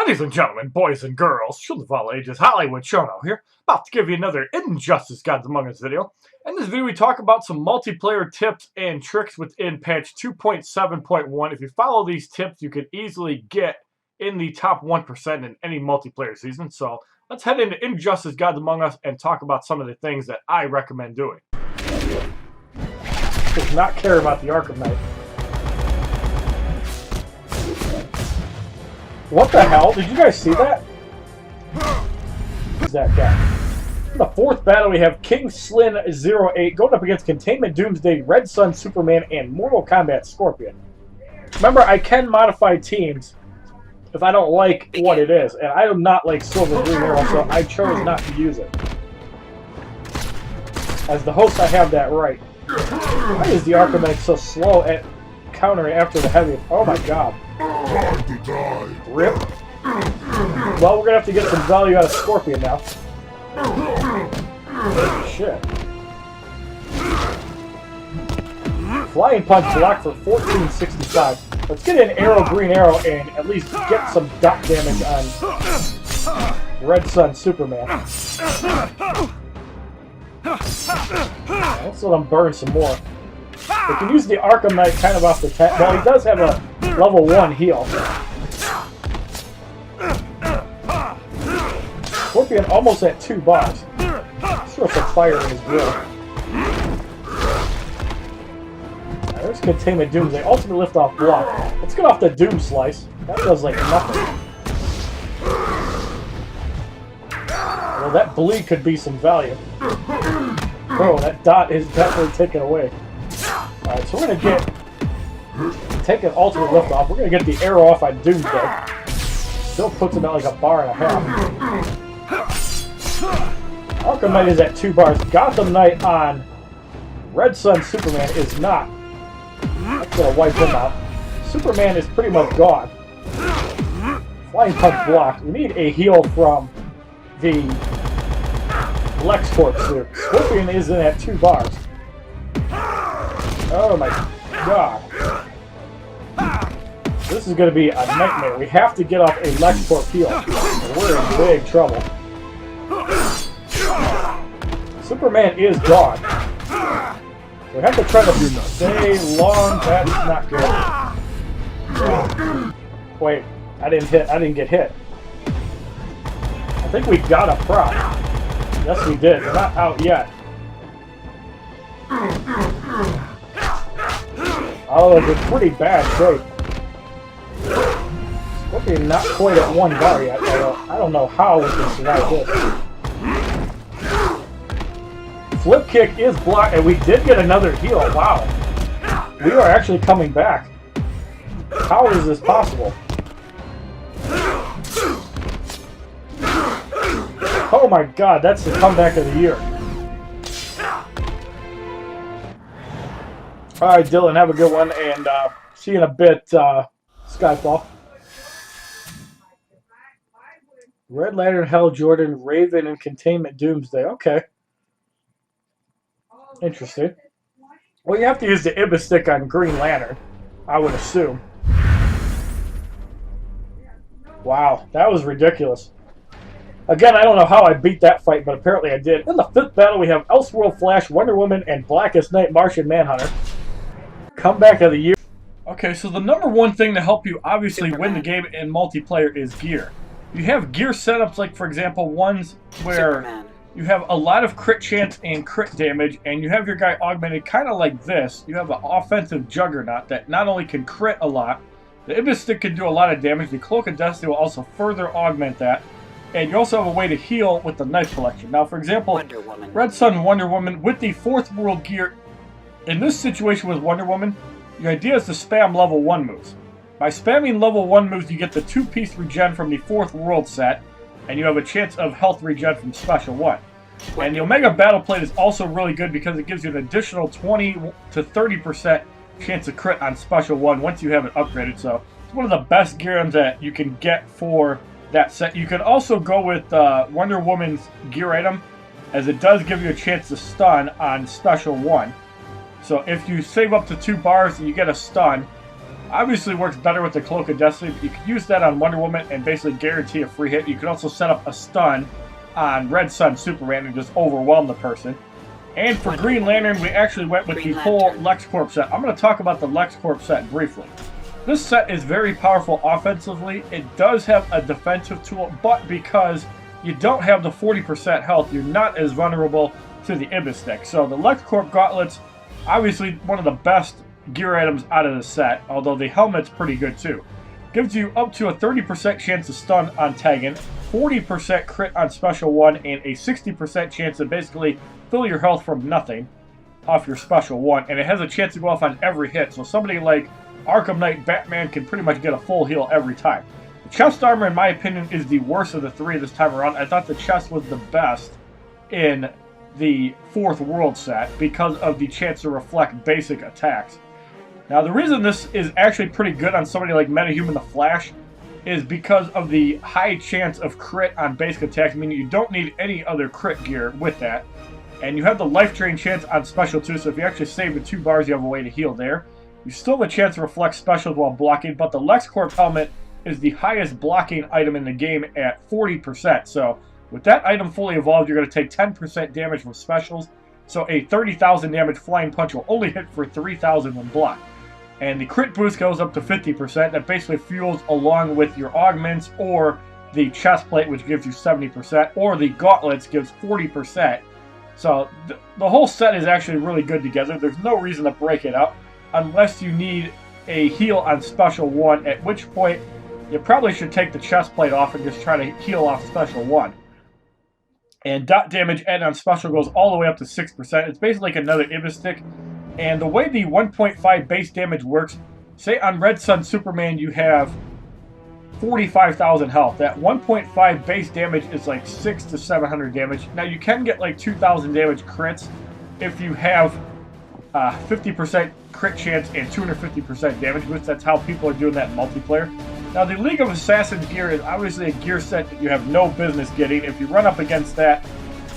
Ladies and gentlemen, boys and girls, children of all ages, HollywoodShono here, about to give you another Injustice Gods Among Us video. In this video, we talk about some multiplayer tips and tricks within patch 2.7.1. If you follow these tips, you can easily get in the top 1% in any multiplayer season. So let's head into Injustice Gods Among Us and talk about some of the things that I recommend doing. Does not care about the Arkham Knight. What the hell? Did you guys see that? Who's that guy? In the fourth battle, we have King Slin 08 going up against Containment Doomsday, Red Sun Superman, and Mortal Kombat Scorpion. Remember, I can modify teams if I don't like what it is, and I do not like Silver Green Arrow, so I chose not to use it. As the host, I have that right. Why is the Arkham Knight so slow at countering after the heavy? Oh my god. Rip. Well, we're gonna have to get some value out of Scorpion now. Shit. Flying Punch block for 1465. Let's get an Arrow Green Arrow and at least get some dot damage on Red Sun Superman. Let's let him burn some more. We can use the Arkham Knight kind of off the top. Well, he does have a level 1 heal. Scorpion almost at 2 bars. Throw some fire in his grill. There's Containment Doomsday. Ultimate lift off block. Let's get off the Doom Slice. That does like nothing. Well, that bleed could be some value. Bro, that dot is definitely taken away. Alright, so we're going to take an ultimate lift off. We're going to get the arrow off on Doomsday. Still puts him at like a bar and a half. Arkham Knight is at 2 bars. Gotham Knight on Red Sun Superman is not. That's going to wipe him out. Superman is pretty much gone. Flying Punch blocked. We need a heal from the Lexcorp suit. Scorpion is in at 2 bars. Oh my god. This is going to be a nightmare. We have to get off a Lexcorp heal. We're in big trouble. Superman is gone. We have to try to stay long. That's not good. Wait, I didn't get hit. I think we got a prop. Yes, we did. We're not out yet. Oh, it's in pretty bad shape. Scorpion not quite at 1 bar yet. I don't know how we can survive this. Flip kick is blocked, and we did get another heal. Wow. We are actually coming back. How is this possible? Oh my god, that's the comeback of the year. Alright, Dylan, have a good one, and see you in a bit, Skyfall. Red Lantern, Hell Jordan, Raven, and Containment Doomsday. Okay. Interesting. Well, you have to use the Ibistick on Green Lantern, I would assume. Wow, that was ridiculous. Again, I don't know how I beat that fight, but apparently I did. In the 5th battle, we have Elseworld Flash, Wonder Woman, and Blackest Night, Martian Manhunter. Comeback of the year. Okay, so the number one thing to help you obviously win the game in multiplayer is gear. You have gear setups like, for example, ones where you have a lot of crit chance and crit damage, and you have your guy augmented kind of like this. You have an offensive juggernaut that not only can crit a lot, the Ibistick can do a lot of damage. The Cloak of Destiny will also further augment that. And you also have a way to heal with the knife collection. Now, for example, Red Sun Wonder Woman with the 4th world gear. In this situation with Wonder Woman, your idea is to spam level 1 moves. By spamming level 1 moves, you get the 2-piece regen from the 4th world set, and you have a chance of health regen from Special 1. And the Omega Battle Plate is also really good because it gives you an additional 20 to 30% chance of crit on Special 1 once you have it upgraded. So it's one of the best gear items that you can get for that set. You can also go with Wonder Woman's gear item, as it does give you a chance to stun on Special 1. So if you save up to 2 bars and you get a stun, Obviously works better with the Cloak of Destiny, but you can use that on Wonder Woman and basically guarantee a free hit. You can also set up a stun on Red Sun Superman and just overwhelm the person. And for Green Lantern, we actually went with the full Lexcorp set. I'm going to talk about the Lexcorp set briefly. This set is very powerful offensively. It does have a defensive tool, but because you don't have the 40% health, you're not as vulnerable to the Ibistick. So the Lexcorp Gauntlets, obviously one of the best gear items out of the set, although the helmet's pretty good too. Gives you up to a 30% chance to stun on tagging, 40% crit on special 1, and a 60% chance to basically fill your health from nothing off your special 1, and it has a chance to go off on every hit. So somebody like Arkham Knight Batman can pretty much get a full heal every time. The chest armor, in my opinion, is the worst of the three this time around. I thought the chest was the best in the Fourth World set because of the chance to reflect basic attacks. Now, the reason this is actually pretty good on somebody like Metahuman the Flash is because of the high chance of crit on basic attacks, meaning you don't need any other crit gear with that. And you have the life drain chance on special too, so if you actually save the 2 bars, you have a way to heal there. You still have a chance to reflect specials while blocking, but the Lexcorp helmet is the highest blocking item in the game at 40%. So with that item fully evolved, you're going to take 10% damage from specials. So a 30,000 damage flying punch will only hit for 3,000 when blocked. And the crit boost goes up to 50%. That basically fuels along with your augments or the chest plate, which gives you 70%, or the gauntlets gives 40%. So the whole set is actually really good together. There's no reason to break it up unless you need a heal on special 1, at which point you probably should take the chest plate off and just try to heal off special 1. And dot damage added on special goes all the way up to 6%. It's basically like another Ibistick. And the way the 1.5 base damage works, say on Red Sun Superman you have 45,000 health. That 1.5 base damage is like 600 to 700 damage. Now you can get like 2,000 damage crits if you have 50% crit chance and 250% damage boost. That's how people are doing that in multiplayer. Now the League of Assassins gear is obviously a gear set that you have no business getting. If you run up against that,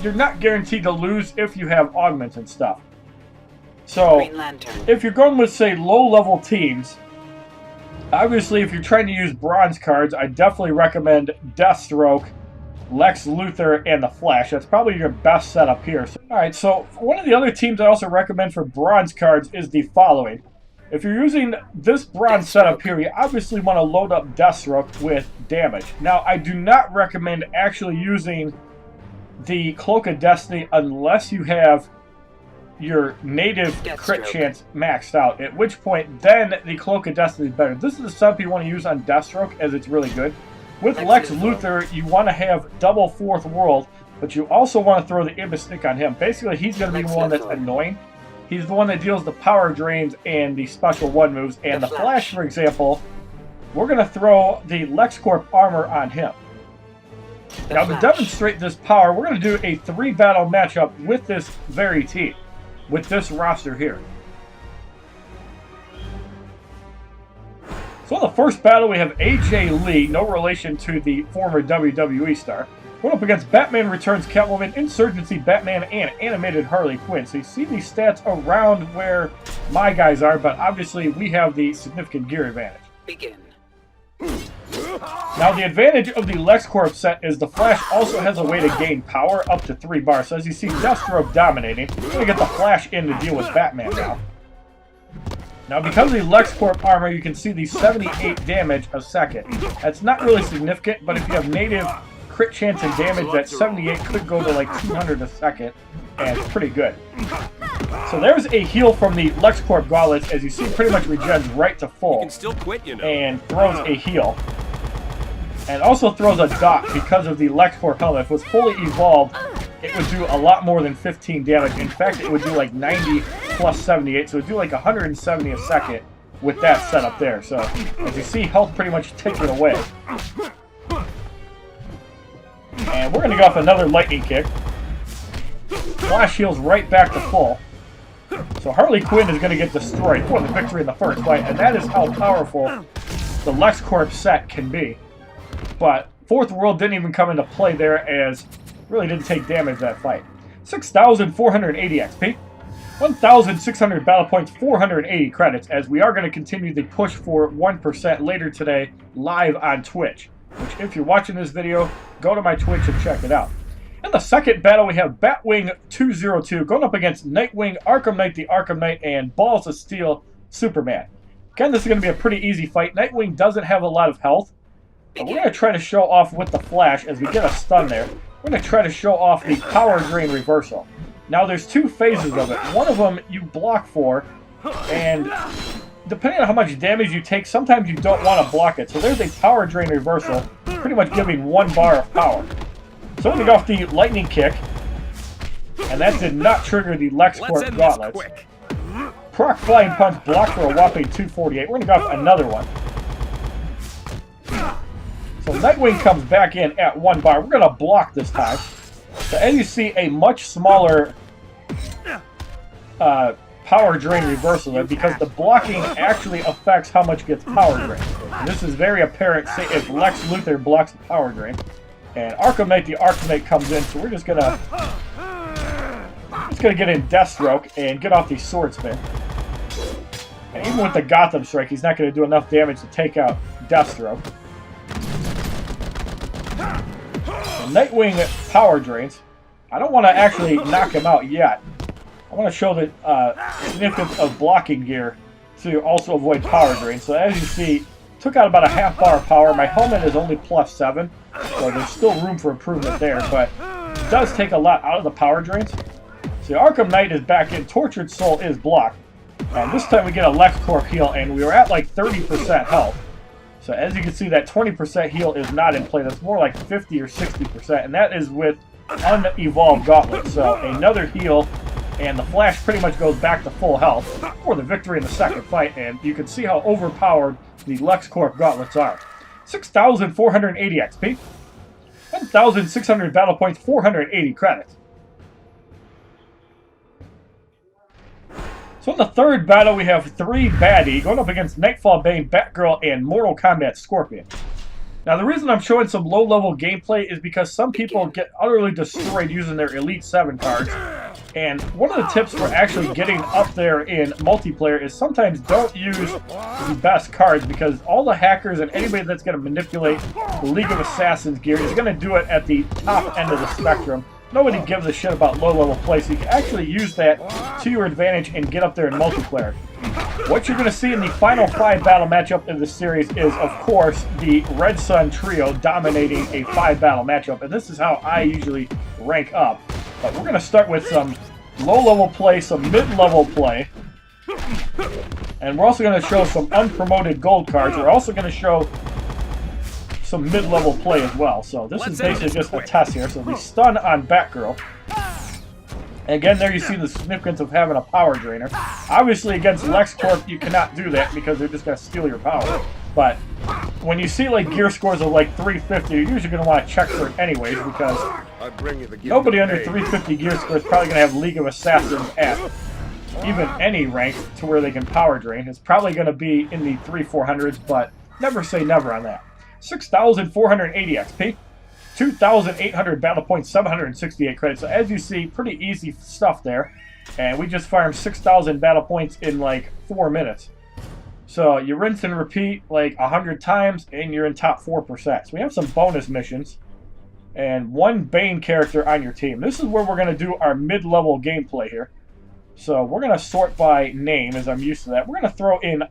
you're not guaranteed to lose if you have augments and stuff. So, if you're going with, say, low-level teams, obviously if you're trying to use bronze cards, I definitely recommend Deathstroke, Lex Luthor, and the Flash. That's probably your best setup here. Alright, so one of the other teams I also recommend for bronze cards is the following. If you're using this bronze setup here, you obviously want to load up Deathstroke with damage. Now, I do not recommend actually using the Cloak of Destiny unless you have your native crit chance maxed out, at which point then the Cloak of Destiny is better. This is the setup you want to use on Deathstroke as it's really good. With Lex Luthor, you want to have double Fourth World, but you also want to throw the Ibistick on him. Basically, he's going to be the one that's annoying. He's the one that deals the power drains and the special 1 moves. And the Flash, for example, we're going to throw the Lexcorp armor on him. Now, to demonstrate this power, we're going to do a 3-battle matchup with this very team, with this roster here. So in the first battle, we have AJ Lee, no relation to the former WWE star, going up against Batman Returns Catwoman, Insurgency Batman, and Animated Harley Quinn. So you see these stats around where my guys are, but obviously we have the significant gear advantage. Begin. Now the advantage of the Lexcorp set is the Flash also has a way to gain power up to 3 bars. So as you see Deathstroke dominating, we're going to get the Flash in to deal with Batman now. Now because of the Lexcorp armor, you can see the 78 damage a second. That's not really significant, but if you have native crit chance and damage, that 78 could go to like 200 a second, and it's pretty good. So there's a heal from the Lexcorp Gauntlets, as you see pretty much regens right to full, you can still quit, you know, and throws a heal. And also throws a dot because of the Lexcorp helmet. If it was fully evolved, it would do a lot more than 15 damage. In fact, it would do like 90 plus 78, so it would do like 170 a second with that setup there. So as you see, health pretty much taken away. And we're going to go off another lightning kick. Flash heals right back to full. So Harley Quinn is going to get destroyed for the victory in the first fight, and that is how powerful the Lexcorp set can be. But Fourth World didn't even come into play there, as really didn't take damage that fight. 6,480 XP. 1,600 battle points, 480 credits, as we are going to continue the push for 1% later today live on Twitch. Which, if you're watching this video, go to my Twitch and check it out. In the second battle, we have Batwing 202 going up against Nightwing, Arkham Knight, the Arkham Knight, and Balls of Steel, Superman. Again, this is going to be a pretty easy fight. Nightwing doesn't have a lot of health, but we're going to try to show off with the Flash as we get a stun there. We're going to try to show off the Power Drain Reversal. Now, there's two phases of it. One of them you block for, and depending on how much damage you take, sometimes you don't want to block it. So there's a Power Drain Reversal, pretty much giving 1 bar of power. So I'm going to go off the Lightning Kick, and that did not trigger the Lexcorp Gauntlets. Proc Flying Punch blocked for a whopping 248. We're going to go off another one. So Nightwing comes back in at 1 bar. We're going to block this time. So as you see, a much smaller Power Drain Reversal there, because the blocking actually affects how much gets Power Drain. And this is very apparent, say, if Lex Luthor blocks the Power Drain. And Arkham Knight, the Arkham Knight comes in, so we're just gonna get in Deathstroke and get off the Sword Spin. And even with the Gotham Strike, he's not gonna do enough damage to take out Deathstroke. And Nightwing Power Drains. I don't want to actually knock him out yet. I want to show the significance of blocking gear to also avoid Power Drain. So as you see, took out about a half bar of power. My helmet is only +7, so there's still room for improvement there, but it does take a lot out of the Power Drains. So Arkham Knight is back in. Tortured Soul is blocked. And this time we get a Lexcorp heal, and we were at like 30% health. So as you can see, that 20% heal is not in play. That's more like 50 or 60%, and that is with unevolved Gauntlets. So another heal, and the Flash pretty much goes back to full health for the victory in the second fight, and you can see how overpowered the Lexcorp Gauntlets are. 6,480 XP, 1,600 battle points, 480 credits. So in the third battle, we have 3 baddie going up against Nightfall Bane, Batgirl, and Mortal Kombat Scorpion. Now, the reason I'm showing some low-level gameplay is because some people get utterly destroyed using their Elite 7 cards. And one of the tips for actually getting up there in multiplayer is sometimes don't use the best cards, because all the hackers and anybody that's going to manipulate the League of Assassins gear is going to do it at the top end of the spectrum. Nobody gives a shit about low-level play, so you can actually use that to your advantage and get up there in multiplayer. What you're going to see in the final 5 battle matchup in this series is, of course, the Red Sun trio dominating a 5 battle matchup, and this is how I usually rank up. But we're going to start with some low-level play, some mid-level play, and we're also going to show some unpromoted gold cards. We're also going to show some mid-level play as well. So this is basically just a test here. So we stun on Batgirl. And again, there you see the significance of having a power drainer. Obviously, against Lexcorp, you cannot do that because they're just going to steal your power. But when you see like gear scores of like 350, you're usually going to want to check for it anyways, because nobody under 350 gear score is probably going to have League of Assassins at even any rank to where they can power drain. It's probably going to be in the 300-400s, but never say never on that. 6,480 XP, 2,800 battle points, 768 credits. So as you see, pretty easy stuff there. And we just farmed 6,000 battle points in like 4 minutes. So you rinse and repeat like 100 times and you're in top 4%. So we have some bonus missions and 1 Bane character on your team. This is where we're going to do our mid-level gameplay here. So we're going to sort by name, as I'm used to that. We're going to throw in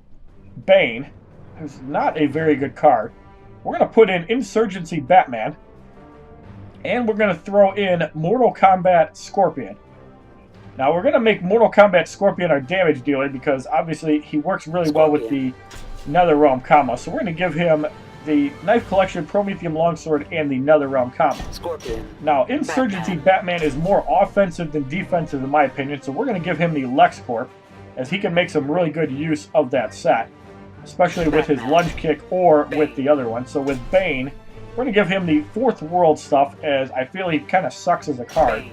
Bane, who's not a very good card. We're going to put in Insurgency Batman. And we're going to throw in Mortal Kombat Scorpion. Now, we're going to make Mortal Kombat Scorpion our damage dealer because, obviously, he works really well with the NetherRealm combo. So we're going to give him the Knife Collection, Prometheum Longsword, and the NetherRealm combo. Scorpion. Now, Insurgency Batman is more offensive than defensive, in my opinion. So we're going to give him the Lexcorp, as he can make some really good use of that set, especially with his lunge kick or with the other one. So with Bane, we're going to give him the Fourth World stuff, as I feel he kind of sucks as a card.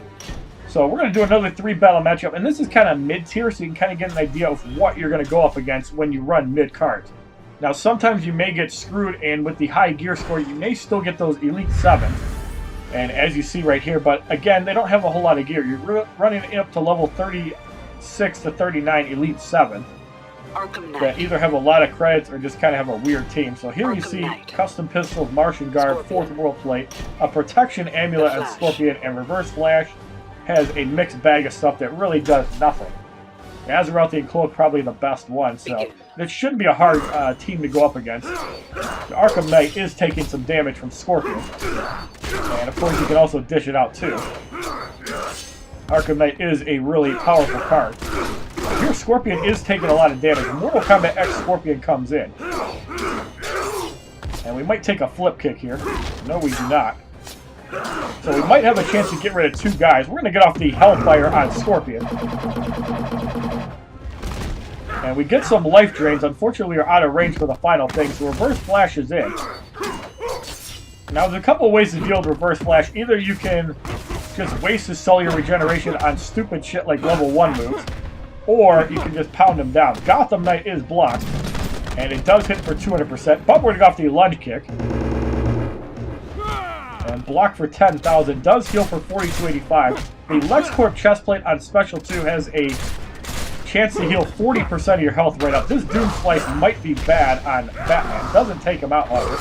So we're going to do another 3 battle matchup, and this is kind of mid-tier, so you can kind of get an idea of what you're going to go up against when you run mid-cards. Now, sometimes you may get screwed, and with the high gear score, you may still get those Elite 7s. And as you see right here, but again, they don't have a whole lot of gear. You're running up to level 30 6 to 39 Elite 7 Arkham Knight. that either have a lot of credits or just kind of have a weird team. So here you Arkham see Knight. Custom Pistols, Martian Guard, Scorpion. 4th World Plate, a Protection Amulet The and Flash. Scorpion, and Reverse Flash has a mixed bag of stuff that really does nothing. Azeroth and Cloak probably the best one, so Begin. it shouldn't be a hard team to go up against. The Arkham Knight is taking some damage from Scorpion, and of course you can also dish it out too. Arkham Knight is a really powerful card. Here Scorpion is taking a lot of damage. Mortal Kombat X Scorpion comes in. And we might take a flip kick here. No, we do not. So we might have a chance to get rid of 2 guys. We're going to get off the Hellfire on Scorpion. And we get some life drains. Unfortunately, we are out of range for the final thing, so Reverse Flash is in. Now, there's a couple ways to deal with Reverse Flash. Either you can just waste his cellular regeneration on stupid shit like level 1 moves, or you can just pound him down. Gotham Knight is blocked, and it does hit for 200%, but we're going to go off the lunge kick. And block for 10,000, does heal for 4285. The Lexcorp chestplate on Special 2 has a chance to heal 40% of your health right up. This Doom Slice might be bad on Batman. Doesn't take him out, however.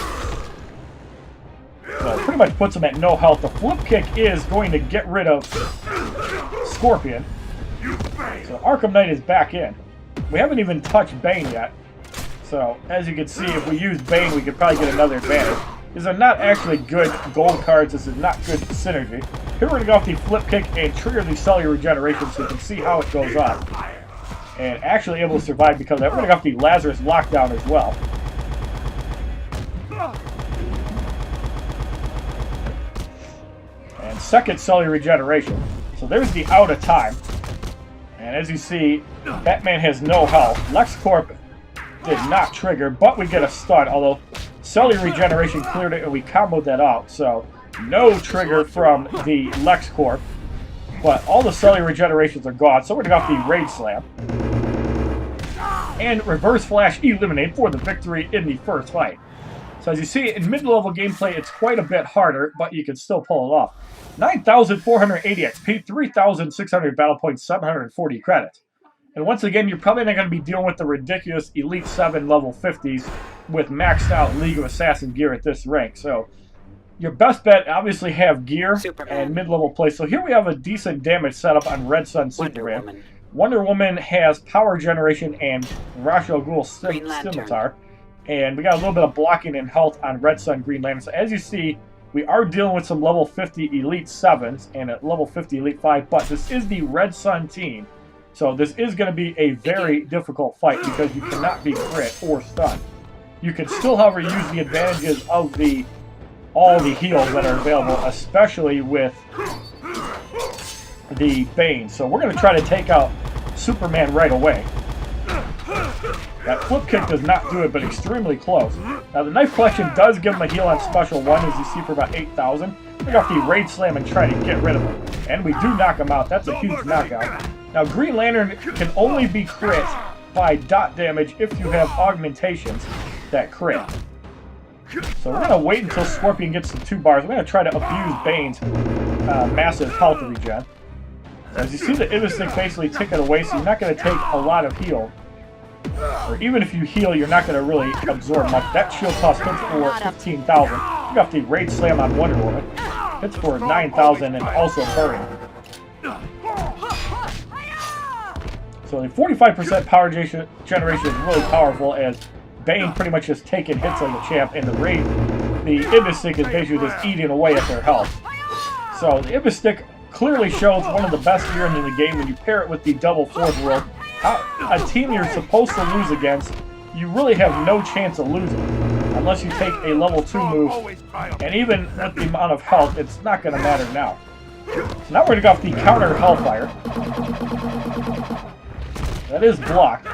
So it pretty much puts him at no health. The flip kick is going to get rid of Scorpion. So Arkham Knight is back in. We haven't even touched Bane yet. So as you can see, if we use Bane, we could probably get another advantage. These are not actually good gold cards. This is not good synergy. Here we're going to go off the flip kick and trigger the cellular regeneration so you can see how it goes on. And actually able to survive because of that. We're going to go off the Lazarus lockdown as well. And second cellular regeneration. So there's the out of time. And as you see, Batman has no health. Lexcorp did not trigger, but we get a stun, although cellular regeneration cleared it and we comboed that out. So no trigger from the Lexcorp, but all the cellular regenerations are gone. So we're going to go off the Rage Slam. And Reverse Flash eliminate for the victory in the first fight. So as you see, in mid-level gameplay, it's quite a bit harder, but you can still pull it off. 9,480 XP, 3,600 battle points, 740 credits. And once again, you're probably not going to be dealing with the ridiculous Elite 7 level 50s with maxed out League of Assassins gear at this rank. So your best bet, obviously, have gear Superman. and mid-level play. So here we have a decent damage setup on Red Sun Superman. Wonder Woman has power generation and Ra's al Ghul Scimitar. And we got a little bit of blocking and health on Red Sun Green Lantern. So as you see, we are dealing with some level 50 Elite 7s and a level 50 Elite 5, but this is the Red Sun team. So this is going to be a very difficult fight because you cannot be crit or stun. You can still, however, use the advantages of all the heals that are available, especially with the Bane. So we're going to try to take out Superman right away. That flip kick does not do it, but extremely close. Now, the Knife Collection does give him a heal on Special 1, as you see, for about 8,000. We got the Rage Slam and try to get rid of him. And we do knock him out. That's a huge knockout. Now, Green Lantern can only be crit by dot damage if you have augmentations that crit. So we're going to wait until Scorpion gets to 2 bars. We're going to try to abuse Bane's massive health regen. As you see, the Ibistick basically take it away, so you're not going to take a lot of heal. Or even if you heal, you're not going to really absorb much. That shield toss hits for 15,000. You got the Rage Slam on Wonder Woman. Hits for 9,000 and also burning. So the 45% power generation is really powerful, as Bane pretty much just taking hits like a champ, and the Ibistick is basically just eating away at their health. So the Ibistick clearly shows one of the best gear in the game when you pair it with the double 4th world. A team you're supposed to lose against, you really have no chance of losing unless you take a level 2 move, and even with the amount of health, it's not going to matter now. So now we're going to go off the counter Hellfire. That is blocked.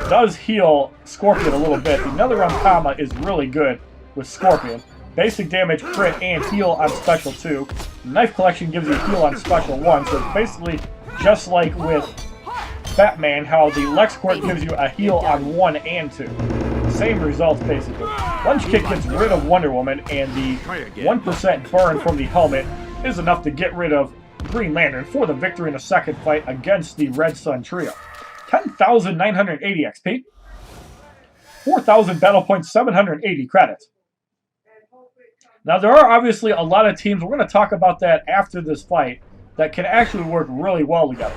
Does heal Scorpion a little bit. The Netherrealm Comma is really good with Scorpion. Basic damage, crit, and heal on Special 2. Knife Collection gives you heal on Special 1, so it's basically just like with Batman, how the Lexcorp gives you a heal on 1 and 2. Same results, basically. Lunge Kick gets rid of Wonder Woman, and the 1% burn from the helmet is enough to get rid of Green Lantern for the victory in the second fight against the Red Sun trio. 10,980 XP. 4,000 battle points, 780 credits. Now, there are obviously a lot of teams, we're going to talk about that after this fight, that can actually work really well together.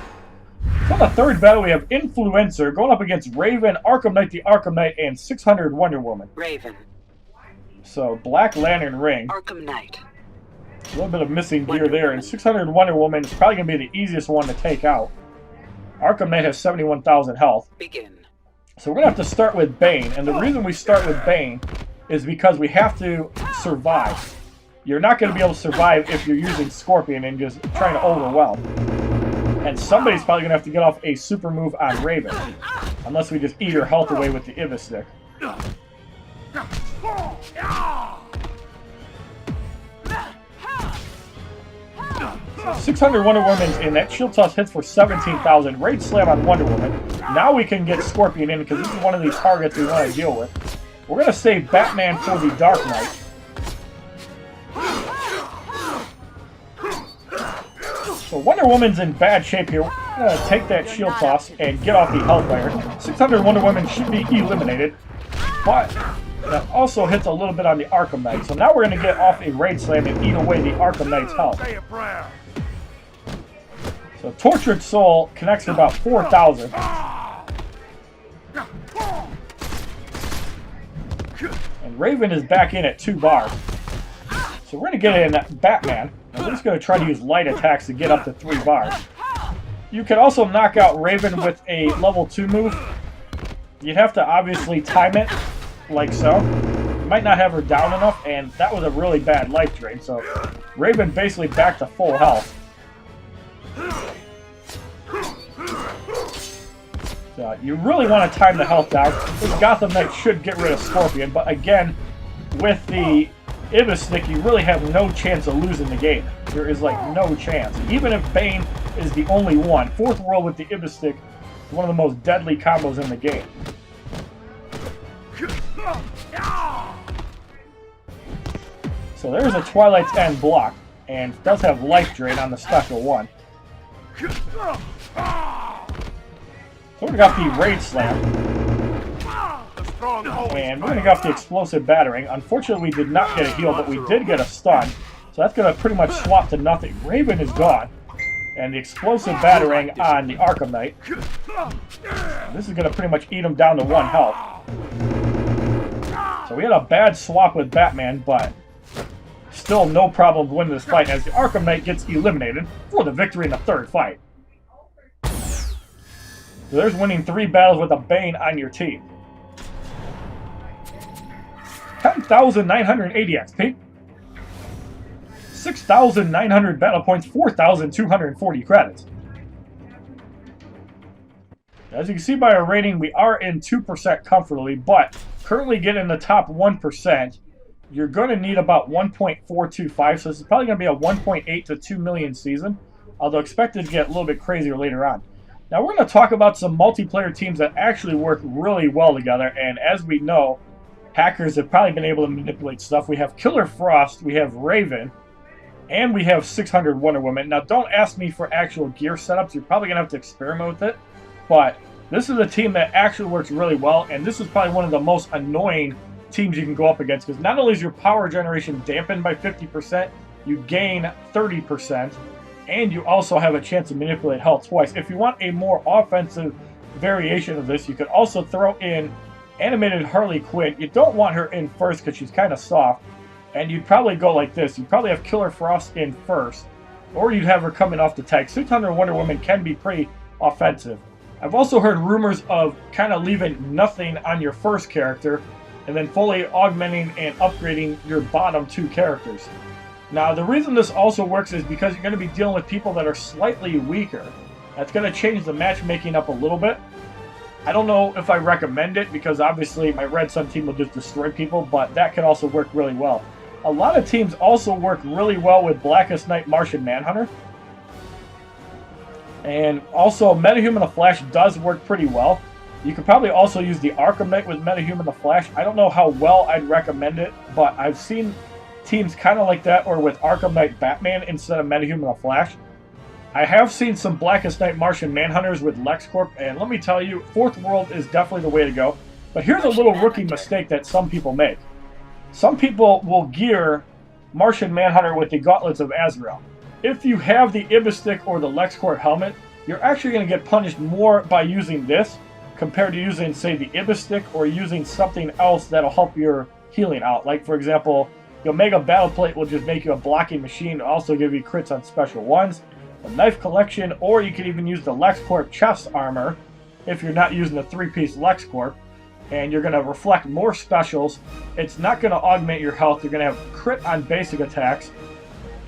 For the third battle, we have Influencer going up against Raven, Arkham Knight, the Arkham Knight, and 600 Wonder Woman. Raven. So, Black Lantern ring. Arkham Knight. A little bit of missing gear there, and 600 Wonder Woman is probably going to be the easiest one to take out. Arkham Knight has 71,000 health. Begin. So we're going to have to start with Bane, and the reason we start with Bane is because we have to survive. You're not going to be able to survive if you're using Scorpion and just trying to overwhelm. And somebody's probably going to have to get off a super move on Raven, unless we just eat her health away with the Ibistick. So 600 Wonder Woman's in. That shield toss hits for 17,000. Rage Slam on Wonder Woman. Now we can get Scorpion in because this is one of these targets we want to deal with. We're going to save Batman for the Dark Knight. So Wonder Woman's in bad shape here. We're going to take that shield toss and get off the Hellfire. 600 Wonder Woman should be eliminated. But that also hits a little bit on the Arkham Knight. So now we're going to get off a Rage Slam and eat away the Arkham Knight's health. So Tortured Soul connects to about 4,000. And Raven is back in at 2 bars. So we're going to get in Batman. And we're just going to try to use light attacks to get up to 3 bars. You can also knock out Raven with a level 2 move. You'd have to obviously time it like so. You might not have her down enough, and that was a really bad life drain. So Raven basically back to full health. So you really want to time the health down. This Gotham Knight should get rid of Scorpion, but again, with the Ibistick, you really have no chance of losing the game. There is like no chance. Even if Bane is the only one. Fourth World with the Ibistick is one of the most deadly combos in the game. So there's a Twilight's End block, and it does have life drain on the special one. So we got the Rage Slam. And we're going to go off the Explosive Battering. Unfortunately, we did not get a heal, but we did get a stun. So that's going to pretty much swap to nothing. Raven is gone. And the Explosive Battering on the Arkham Knight. This is going to pretty much eat him down to 1 health. So we had a bad swap with Batman, but still no problem winning this fight as the Arkham Knight gets eliminated for the victory in the third fight. So there's winning 3 battles with a Bane on your team. 10,980 XP. 6,900 battle points, 4,240 credits. As you can see by our rating, we are in 2% comfortably, but currently getting in the top 1%, you're going to need about 1.425, so this is probably going to be a 1.8 to 2 million season, although expected to get a little bit crazier later on. Now we're going to talk about some multiplayer teams that actually work really well together, and as we know, hackers have probably been able to manipulate stuff. We have Killer Frost, we have Raven, and we have 600 Wonder Woman. Now don't ask me for actual gear setups, you're probably going to have to experiment with it, but this is a team that actually works really well, and this is probably one of the most annoying teams you can go up against, because not only is your power generation dampened by 50%, you gain 30%, and you also have a chance to manipulate health twice. If you want a more offensive variation of this, you could also throw in animated Harley Quinn. You don't want her in first because she's kind of soft, and you'd probably go like this. You'd probably have Killer Frost in first, or you'd have her coming off the tag. 600 Wonder Woman can be pretty offensive. I've also heard rumors of kind of leaving nothing on your first character and then fully augmenting and upgrading your bottom 2 characters. Now, the reason this also works is because you're going to be dealing with people that are slightly weaker. That's going to change the matchmaking up a little bit. I don't know if I recommend it because obviously my Red Sun team will just destroy people, but that can also work really well. A lot of teams also work really well with Blackest Night, Martian Manhunter. And also Metahuman the Flash does work pretty well. You could probably also use the Arkham Knight with Metahuman the Flash. I don't know how well I'd recommend it, but I've seen teams kind of like that, or with Arkham Knight Batman instead of Metahuman the Flash. I have seen some Blackest Night Martian Manhunters with Lexcorp, and let me tell you, Fourth World is definitely the way to go. But here's a little rookie mistake that some people make. Some people will gear Martian Manhunter with the Gauntlets of Azrael. If you have the Ibistick or the Lexcorp helmet, you're actually going to get punished more by using this compared to using, say, the Ibistick or using something else that'll help your healing out. Like, for example, the Omega Battle Plate will just make you a blocking machine, also give you crits on special ones. The Knife Collection, or you can even use the Lexcorp chest armor if you're not using the 3-piece Lexcorp, and you're going to reflect more specials. It's not going to augment your health. You're going to have crit on basic attacks,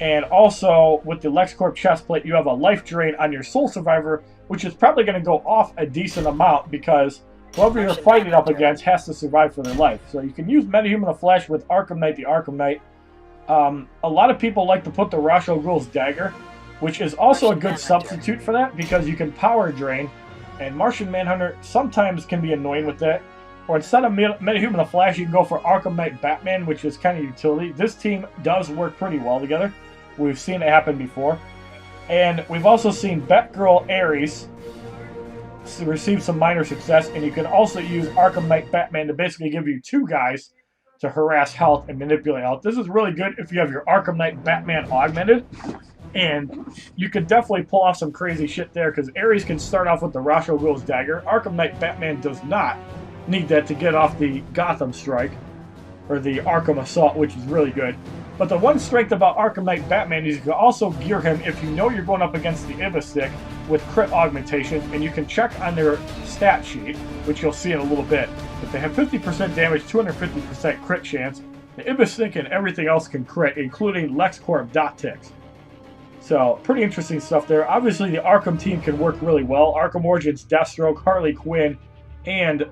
and also with the Lexcorp chest plate, you have a life drain on your Soul Survivor, which is probably going to go off a decent amount because whoever you're fighting up against has to survive for their life. So you can use Metahuman the Flash with Arkham Knight, the Arkham Knight. A lot of people like to put the Ra's al Ghul's Dagger, which is also a good substitute for that because you can power drain, and Martian Manhunter sometimes can be annoying with that. Or instead of Metahuman the Flash, you can go for Arkham Knight Batman, which is kind of utility. This team does work pretty well together. We've seen it happen before. And we've also seen Batgirl Ares receive some minor success, and you can also use Arkham Knight Batman to basically give you 2 guys to harass health and manipulate health. This is really good if you have your Arkham Knight Batman augmented, and you could definitely pull off some crazy shit there because Ares can start off with the Ra's al Ghul's Dagger. Arkham Knight Batman does not need that to get off the Gotham Strike or the Arkham Assault, which is really good. But the one strength about Arkham Knight Batman is you can also gear him if you know you're going up against the Ibistick with crit augmentation, and you can check on their stat sheet, which you'll see in a little bit. If they have 50% damage, 250% crit chance, the Ibistick and everything else can crit, including Lexcorp Gauntlets. So, pretty interesting stuff there. Obviously, the Arkham team can work really well. Arkham Origins, Deathstroke, Harley Quinn, and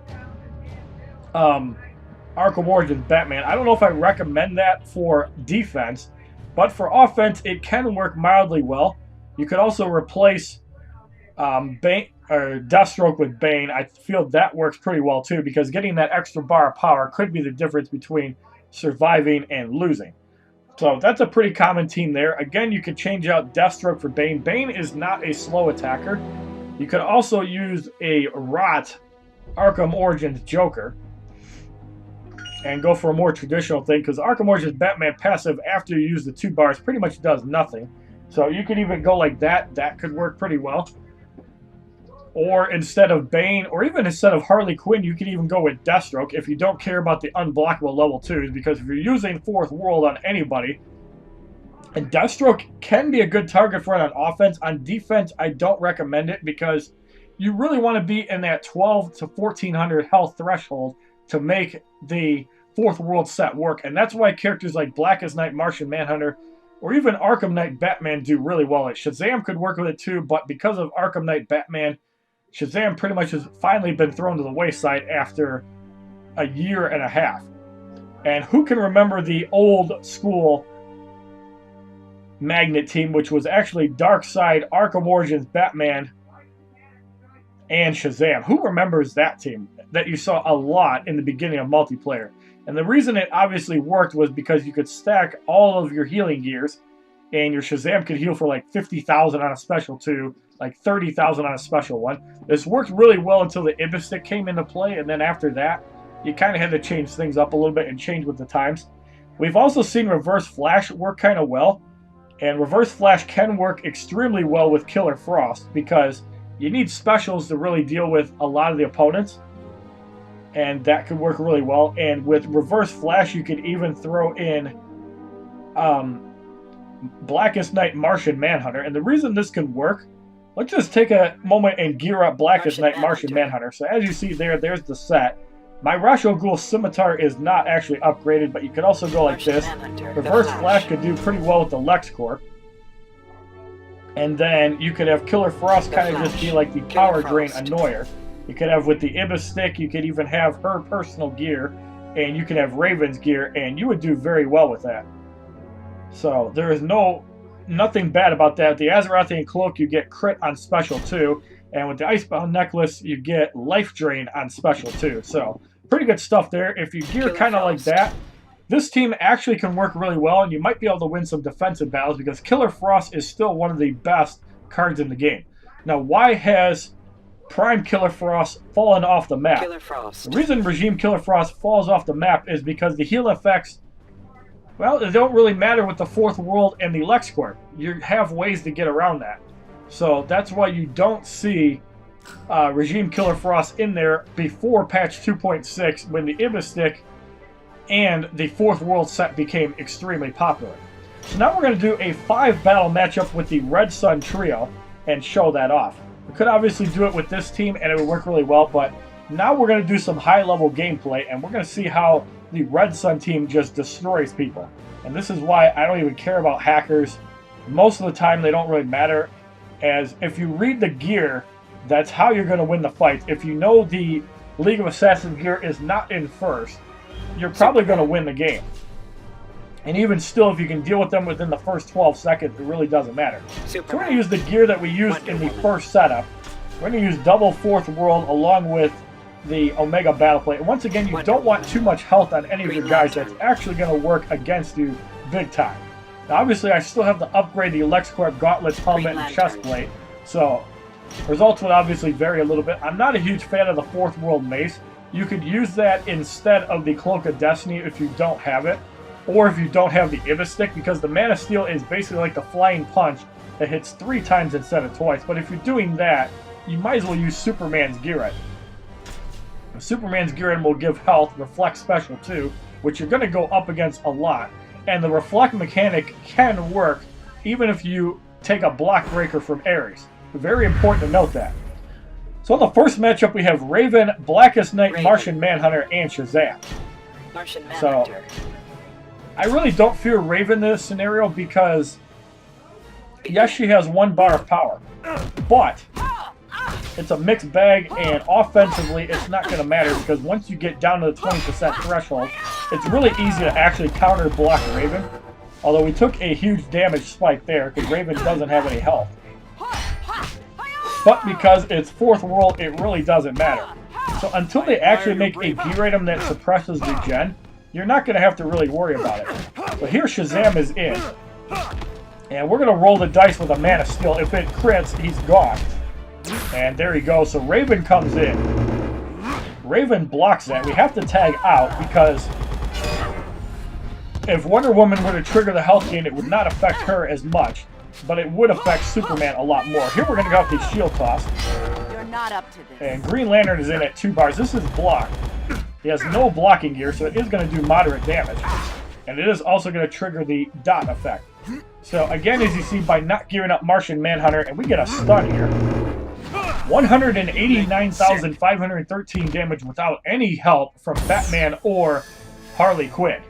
Arkham Origins Batman. I don't know if I recommend that for defense, but for offense, it can work mildly well. You could also replace Bane or Deathstroke with Bane. I feel that works pretty well too, because getting that extra bar of power could be the difference between surviving and losing. So that's a pretty common team there. Again, you could change out Deathstroke for Bane. Bane is not a slow attacker. You could also use a Rot Arkham Origins Joker and go for a more traditional thing, because Arkham Origins Batman passive after you use the 2 bars pretty much does nothing. So you could even go like that. That could work pretty well. Or instead of Bane, or even instead of Harley Quinn, you could even go with Deathstroke if you don't care about the unblockable level 2s, because if you're using Fourth World on anybody, and Deathstroke can be a good target for it on offense. On defense, I don't recommend it because you really want to be in that 12 to 1400 health threshold to make the Fourth World set work. And that's why characters like Blackest Night Martian Manhunter or even Arkham Knight Batman do really well. Shazam could work with it too, but because of Arkham Knight Batman, Shazam pretty much has finally been thrown to the wayside after a year and a half. And who can remember the old school Magnet team, which was actually Darkside, Arkham Origins Batman, and Shazam? Who remembers that team that you saw a lot in the beginning of multiplayer? And the reason it obviously worked was because you could stack all of your healing gears, and your Shazam could heal for like 50,000 on a special 2, like 30,000 on a special 1. This worked really well until the Ibistick came into play, and then after that, you kind of had to change things up a little bit and change with the times. We've also seen Reverse Flash work kind of well, and Reverse Flash can work extremely well with Killer Frost because you need specials to really deal with a lot of the opponents, and that could work really well. And with Reverse Flash, you could even throw in Blackest Night Martian Manhunter. And the reason this can work, let's just take a moment and gear up Blackest Night Martian Manhunter. So as you see there, there's the set. My Ra's al Ghul Scimitar is not actually upgraded, but you could also go like this. Reverse Flash could do pretty well with the Lexcorp. And then you could have Killer Frost kind of just be like the power drain annoyer. You could have with the Ibistick, you could even have her personal gear, and you could have Raven's gear, and you would do very well with that. So there is nothing bad about that. The Azerothian Cloak, you get crit on special 2, and with the Icebound Necklace, you get life drain on special 2. So pretty good stuff there. If you gear kind of like that, this team actually can work really well, and you might be able to win some defensive battles because Killer Frost is still one of the best cards in the game. Now, why has Prime Killer Frost fallen off the map? Killer Frost. The reason Regime Killer Frost falls off the map is because the heal effects, well, they don't really matter with the Fourth World and the Lexcorp. You have ways to get around that. So that's why you don't see Regime Killer Frost in there before patch 2.6 when the Ibistick and the Fourth World set became extremely popular. So now we're going to do a 5-battle matchup with the Red Sun Trio and show that off. We could obviously do it with this team and it would work really well, but now we're going to do some high-level gameplay and we're going to see how the Red Sun team just destroys people. And this is why I don't even care about hackers. Most of the time they don't really matter, as if you read the gear, that's how you're going to win the fight. If you know the League of Assassins gear is not in first, you're probably going to win the game. And even still, if you can deal with them within the first 12 seconds, it really doesn't matter. So we're going to use the gear that we used in the first setup. We're going to use double Fourth World along with the Omega Battle Plate. And once again, you don't want too much health on any of your guys. That's actually going to work against you big time. Now, obviously, I still have to upgrade the Lexcorp Gauntlets helmet and chest plate. So, results would obviously vary a little bit. I'm not a huge fan of the Fourth World Mace. You could use that instead of the Cloak of Destiny if you don't have it. Or if you don't have the Ibistick, because the Man of Steel is basically like the Flying Punch that hits 3 times instead of twice. But if you're doing that, you might as well use Superman's Gear Item. Superman's Gear Item will give health, Reflect Special too, which you're going to go up against a lot. And the Reflect mechanic can work even if you take a block breaker from Ares. Very important to note that. So in the first matchup we have Raven, Blackest Night, Martian Manhunter, and Shazam. Martian Manhunter. So, I really don't fear Raven in this scenario because, yes, she has 1 bar of power, but it's a mixed bag, and offensively, it's not going to matter because once you get down to the 20% threshold, it's really easy to actually counter block Raven. Although we took a huge damage spike there because Raven doesn't have any health. But because it's Fourth World, it really doesn't matter. So until they actually make a gear item that suppresses regen, you're not going to have to really worry about it. But here Shazam is in. And we're going to roll the dice with a Man of Steel. If it crits, he's gone. And there he goes. So Raven comes in. Raven blocks that. We have to tag out because if Wonder Woman were to trigger the health gain, it would not affect her as much. But it would affect Superman a lot more. Here we're going to go with the shield toss. You're not up to this. And Green Lantern is in at 2 bars. This is blocked. He has no blocking gear, so it is going to do moderate damage. And it is also going to trigger the dot effect. So again, as you see, by not gearing up Martian Manhunter, and we get a stun here. 189,513 damage without any help from Batman or Harley Quinn.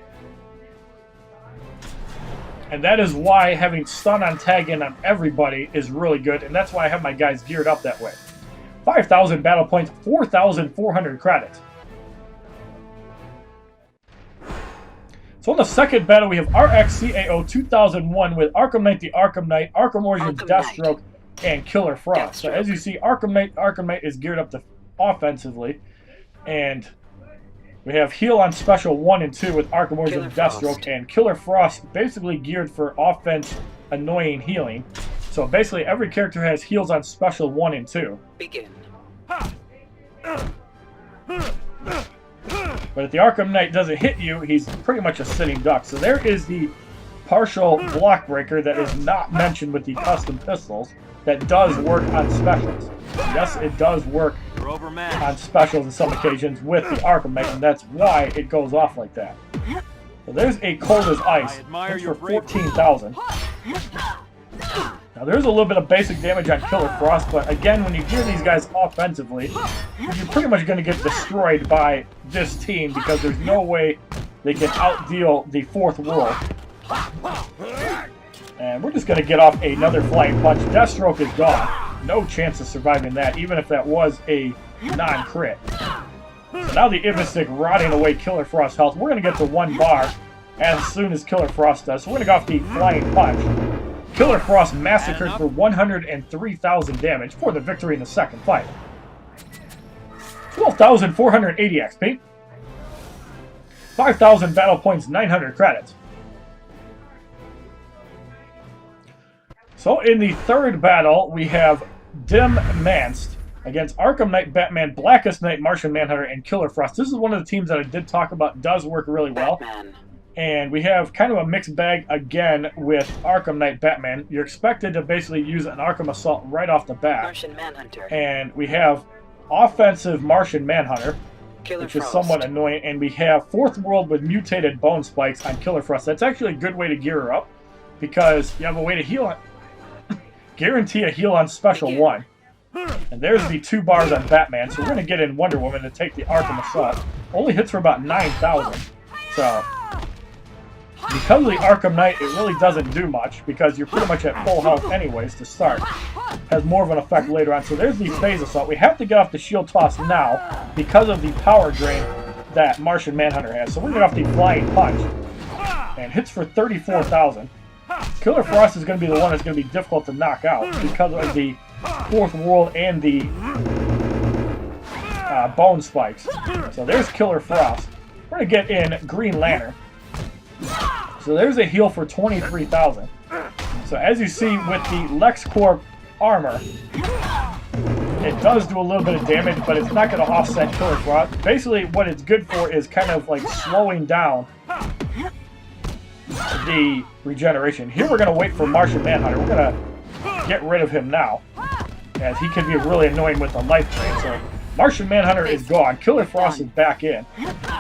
And that is why having stun on tag in on everybody is really good, and that's why I have my guys geared up that way. 5,000 battle points, 4,400 credits. So in the second battle, we have RXCAO 2001 with Arkham Knight, the Arkham Knight, Arkham Origins, Deathstroke, and Killer Frost. So as you see, Arkham Knight is geared up to offensively, and we have heal on special 1 and 2 with Arkham Origins, Deathstroke, and Killer Frost basically geared for offense, annoying healing. So basically every character has heals on special 1 and 2. Begin. But if the Arkham Knight doesn't hit you, he's pretty much a sitting duck. So there is the partial block breaker that is not mentioned with the custom pistols that does work on specials. Yes, it does work on specials on some occasions with the Arkham Knight, and that's why it goes off like that. So there's a Cold as Ice. It's for 14,000. Now there's a little bit of basic damage on Killer Frost, but again, when you gear these guys offensively, you're pretty much going to get destroyed by this team because there's no way they can outdeal the Fourth World. And we're just going to get off another Flying Punch. Deathstroke is gone. No chance of surviving that, even if that was a non-crit. So now the Ibistick rotting away Killer Frost health. We're going to get to 1 bar as soon as Killer Frost does. So we're going to go off the Flying Punch. Killer Frost massacred for 103,000 damage for the victory in the second fight. 12,480 XP. 5,000 battle points, 900 credits. So in the third battle, we have Dim Manst against Arkham Knight, Batman, Blackest Night, Martian Manhunter, and Killer Frost. This is one of the teams that I did talk about. Does work really well. Batman. And we have kind of a mixed bag again with Arkham Knight Batman. You're expected to basically use an Arkham Assault right off the bat. Martian Manhunter. And we have offensive Martian Manhunter, Killer which is Frost. somewhat annoying. And we have Fourth World with mutated bone spikes on Killer Frost. That's actually a good way to gear her up because you have a way to heal on. Guarantee a heal on Special 1. And there's the 2 bars on Batman. So we're going to get in Wonder Woman to take the Arkham Assault. Only hits for about 9,000. So because of the Arkham Knight, it really doesn't do much because you're pretty much at full health anyways to start. Has more of an effect later on. So there's the Phase Assault. We have to get off the Shield Toss now because of the power drain that Martian Manhunter has. So we're going to get off the Flying Punch. And hits for 34,000. Killer Frost is going to be the one that's going to be difficult to knock out because of the Fourth World and the bone spikes. So there's Killer Frost. We're going to get in Green Lantern. So there's a heal for 23,000. So as you see with the Lexcorp armor, it does do a little bit of damage, but it's not going to offset Killer Frost. Basically what it's good for is kind of like slowing down the regeneration. Here we're going to wait for Martian Manhunter. We're going to get rid of him now, as he can be really annoying with the life drain. So Martian Manhunter is gone. Killer Frost is back in.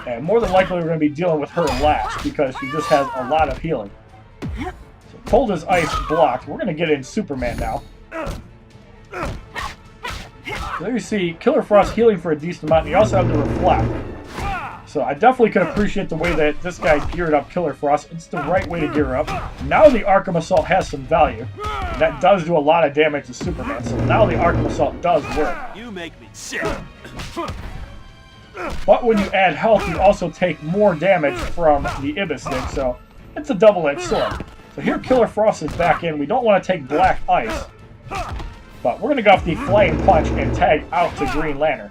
And more than likely we're going to be dealing with her last because she just has a lot of healing. So Cold as Ice blocked. We're going to get in Superman now. So there you see Killer Frost healing for a decent amount. And you also have the Reflect. So I definitely can appreciate the way that this guy geared up Killer Frost. It's the right way to gear up. Now the Arkham Assault has some value. That does do a lot of damage to Superman. So now the Arkham Assault does work. You make me sick. But when you add health, you also take more damage from the Ibistick. So it's a double-edged sword. So here Killer Frost is back in. We don't want to take Black Ice. But we're going to go off the Flying Punch and tag out to Green Lantern.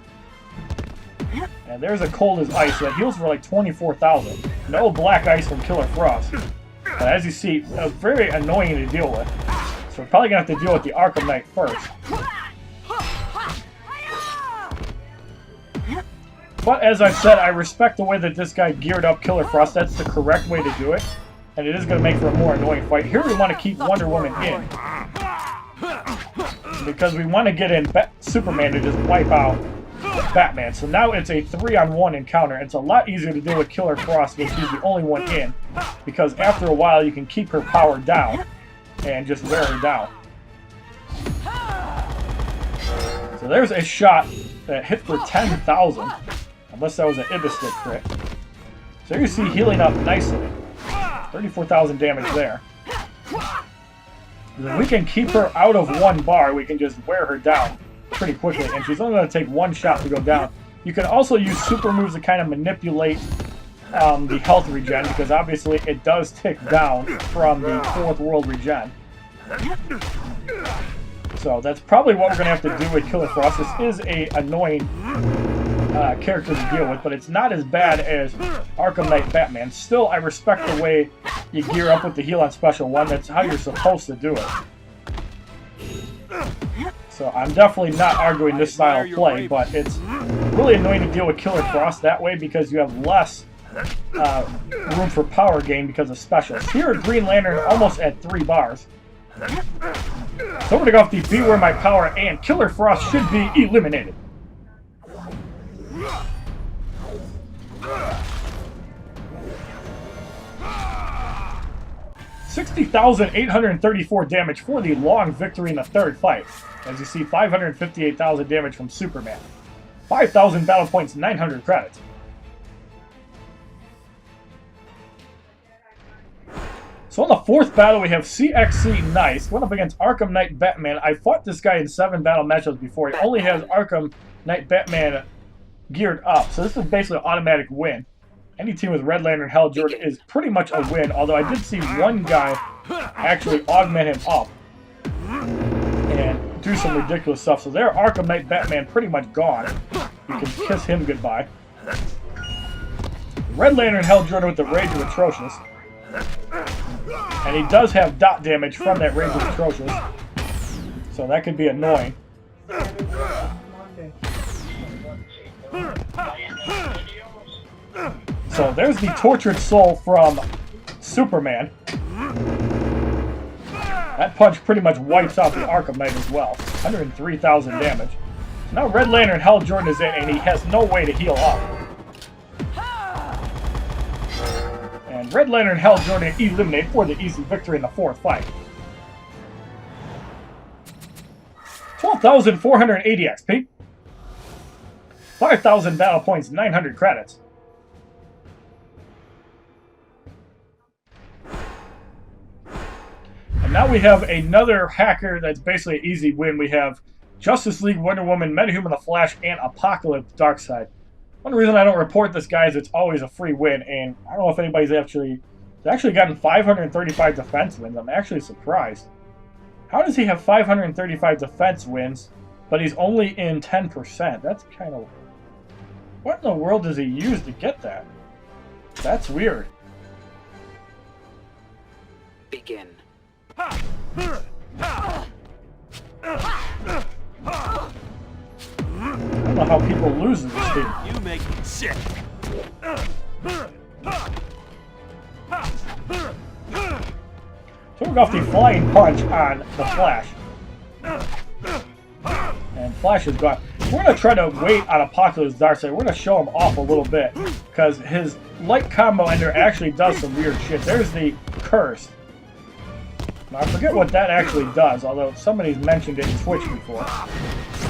And there's a Cold as Ice that heals for like 24,000. No Black Ice from Killer Frost. But as you see, very annoying to deal with. So we're probably going to have to deal with the Arkham Knight first. But as I've said, I respect the way that this guy geared up Killer Frost. That's the correct way to do it. And it is going to make for a more annoying fight. Here we want to keep Wonder Woman in. Because we want to get in Superman to just wipe out Batman. So now it's a 3-on-1 encounter. It's a lot easier to deal with Killer Frost because she's the only one in. Because after a while you can keep her power down and just wear her down. So there's a shot that hit for 10,000. Unless that was an Ibistick crit. So you see healing up nicely. 34,000 damage there. If we can keep her out of 1 bar, we can just wear her down pretty quickly. And she's only going to take 1 shot to go down. You can also use super moves to kind of manipulate the health regen, because obviously it does tick down from the Fourth World regen. So that's probably what we're going to have to do with Killer Frost. This is a annoying character to deal with, but it's not as bad as Arkham Knight Batman. Still, I respect the way you gear up with the heal on Special 1. That's how you're supposed to do it. So I'm definitely not arguing this style of play, but it's really annoying to deal with Killer Frost that way because you have less room for power gain because of specials. Here at Green Lantern, almost at 3 bars. So I'm going to go off the Beware My Power, and Killer Frost should be eliminated. $60,834 damage for the long victory in the third fight. As you see, 558,000 damage from Superman. 5,000 battle points, 900 credits. So in the fourth battle, we have CXC Nice went up against Arkham Knight Batman. I fought this guy in 7 battle matchups before. He only has Arkham Knight Batman geared up, so this is basically an automatic win. Any team with Red Lantern Hell Jordan is pretty much a win, although I did see one guy actually augment him up and do some ridiculous stuff. So there, Arkham Knight Batman pretty much gone. You can kiss him goodbye. Red Lantern Hell Jordan with the Rage of Atrocious. And he does have dot damage from that range of atrocious. So that could be annoying. So there's the tortured soul from Superman. That punch pretty much wipes out the Arkham Knight as well. 103,000 damage. So now Red Lantern Hal Jordan is in and he has no way to heal up. And Red Lantern Hal Jordan eliminate for the easy victory in the fourth fight. 12,480 XP. 5,000 battle points, 900 credits. And now we have another hacker that's basically an easy win. We have Justice League, Wonder Woman, Metahuman, The Flash, and Apokalips Darkside. One reason I don't report this, guys, it's always a free win, and I don't know if anybody's actually gotten 535 defense wins. I'm actually surprised. How does he have 535 defense wins, but he's only in 10%? That's kind of... What in the world does he use to get that? That's weird. Begin. I don't know how people lose in this game. You make me sick. Took off the flying punch on the Flash. And Flash is gone. We're going to try to wait on Apokalips Darkside. We're going to show him off a little bit. Because his light combo ender actually does some weird shit. There's the curse. Now, I forget what that actually does, although somebody's mentioned it in Twitch before.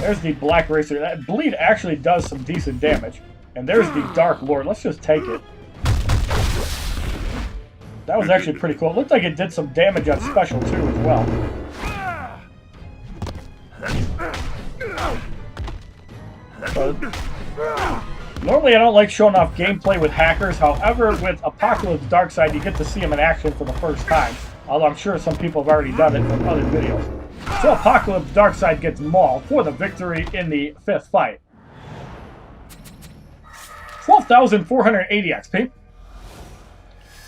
There's the Black Racer. That bleed actually does some decent damage. And there's the Dark Lord. Let's just take it. That was actually pretty cool. It looked like it did some damage on special too as well. But normally I don't like showing off gameplay with hackers. However, with Apokalips Darkside, you get to see him in action for the first time. Although I'm sure some people have already done it from other videos. So Apokalips Darkside gets mauled for the victory in the fifth fight. 12,480 XP.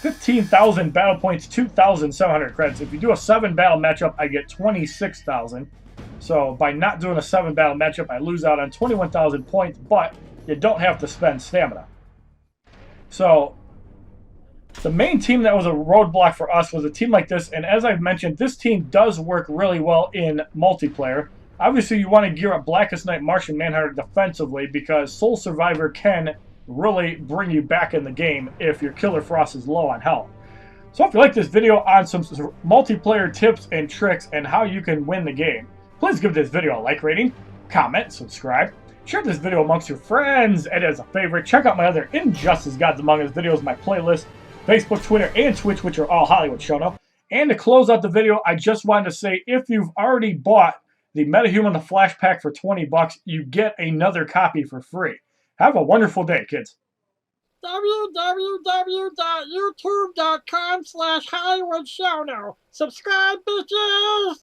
15,000 battle points, 2,700 credits. If you do a 7 battle matchup, I get 26,000. So by not doing a 7 battle matchup, I lose out on 21,000 points, but you don't have to spend stamina. So the main team that was a roadblock for us was a team like this, and as I've mentioned, this team does work really well in multiplayer. Obviously, you want to gear up Blackest Night, Martian Manhunter defensively because Soul Survivor can really bring you back in the game if your Killer Frost is low on health. So if you like this video on some multiplayer tips and tricks and how you can win the game, please give this video a like rating, comment, subscribe, share this video amongst your friends, and as a favorite, check out my other Injustice Gods Among Us videos, my playlist, Facebook, Twitter, and Twitch, which are all HollywoodShono. And to close out the video, I just wanted to say, if you've already bought the Metahuman The Flash Pack for 20 bucks, you get another copy for free. Have a wonderful day, kids. www.youtube.com/HollywoodShono. Subscribe, bitches!